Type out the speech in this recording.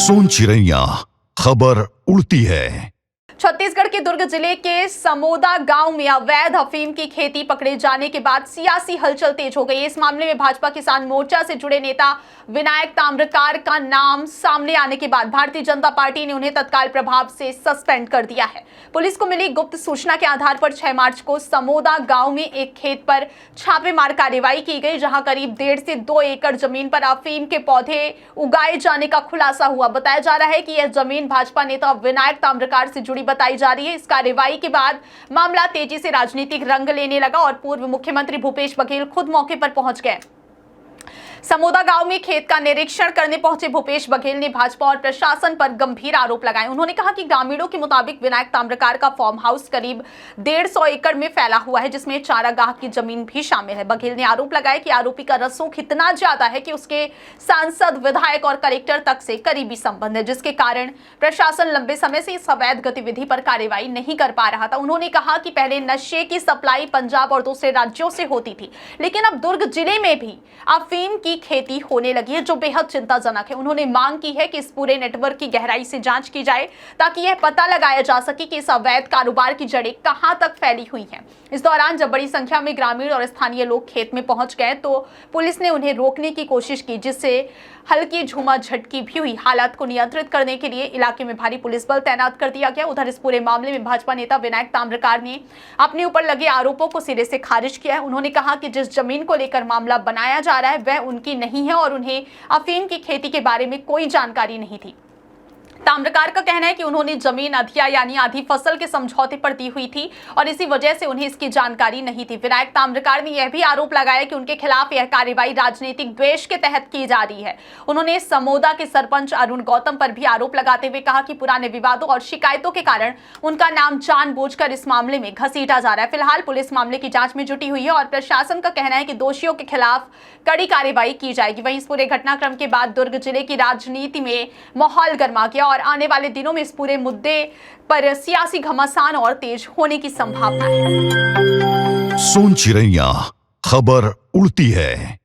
सोन चिड़ैया खबर उड़ती है। छत्तीसगढ़ के दुर्ग जिले के समोदा गांव में अवैध अफीम की खेती पकड़े जाने के बाद सियासी हलचल तेज हो गई। इस मामले में भाजपा किसान मोर्चा से जुड़े नेता विनायक ताम्रकार का नाम सामने आने के बाद भारतीय जनता पार्टी ने उन्हें तत्काल प्रभाव से सस्पेंड कर दिया है। पुलिस को मिली गुप्त सूचना के आधार पर 6 मार्च को समोदा गांव में एक खेत पर छापेमार कार्रवाई की गई, जहां करीब 1.5 से 2 एकड़ जमीन पर अफीम के पौधे उगाए जाने का खुलासा हुआ। बताया जा रहा है कि यह जमीन भाजपा नेता विनायक ताम्रकार से जुड़ी बताई जा रही है। इस कार्रवाई के बाद मामला तेजी से राजनीतिक रंग लेने लगा और पूर्व मुख्यमंत्री भूपेश बघेल खुद मौके पर पहुंच गए। समोदा गांव में खेत का निरीक्षण करने पहुंचे भूपेश बघेल ने भाजपा और प्रशासन पर गंभीर आरोप लगाए। उन्होंने कहा कि ग्रामीणों के मुताबिक विनायक ताम्रकार का फार्म हाउस करीब 150 एकड़ में फैला हुआ है, जिसमें चारागाह की जमीन भी शामिल है। बघेल ने आरोप लगाया कि आरोपी का रसूख इतना ज्यादा है कि उसके सांसद, विधायक और कलेक्टर तक से करीबी संबंध है, जिसके कारण प्रशासन लंबे समय से इस अवैध गतिविधि पर कार्रवाई नहीं कर पा रहा था। उन्होंने कहा कि पहले नशे की सप्लाई पंजाब और दूसरे राज्यों से होती थी, लेकिन अब दुर्ग जिले में भी अफीम की खेती होने लगी है, जो बेहद चिंताजनक है। उन्होंने मांग की है कि इस पूरे नेटवर्क की गहराई से जांच की जाए, ताकि यह पता लगाया जा सके कि इस अवैध कारोबार की जड़ें कहां तक फैली हुई हैं। इस दौरान जब बड़ी संख्या में ग्रामीण और स्थानीय लोग खेत में पहुंच गए तो पुलिस ने उन्हें रोकने की कोशिश की, जिससे हल्की झूमाझटकी भी हुई। हालात को नियंत्रित करने के लिए इलाके में भारी पुलिस बल तैनात कर दिया गया। उधर इस पूरे मामले में भाजपा नेता विनायक ताम्रकार ने अपने ऊपर लगे आरोपों को सिरे से खारिज किया है। उन्होंने कहा कि जिस जमीन को लेकर मामला बनाया जा रहा है वह उनकी नहीं है और उन्हें अफीम की खेती के बारे में कोई जानकारी नहीं थी। ताम्रकार का कहना है कि उन्होंने जमीन अधिया यानी आधी फसल के समझौते पर दी हुई थी और इसी वजह से उन्हें इसकी जानकारी नहीं थी। विनायक ताम्रकार ने यह भी आरोप लगाया कि उनके खिलाफ यह कार्रवाई राजनीतिक द्वेष के तहत की जा रही है। उन्होंने समोदा के सरपंच अरुण गौतम पर भी आरोप लगाते हुए कहा कि पुराने विवादों और शिकायतों के कारण उनका नाम जानबूझकर इस मामले में घसीटा जा रहा है। फिलहाल पुलिस मामले की जांच में जुटी हुई है और प्रशासन का कहना है कि दोषियों के खिलाफ कड़ी कार्रवाई की जाएगी। वहीं इस पूरे घटनाक्रम के बाद दुर्ग जिले की राजनीति में माहौल गर्मा गया और आने वाले दिनों में इस पूरे मुद्दे पर सियासी घमासान और तेज होने की संभावना है। सोन चिड़ैया खबर उड़ती है।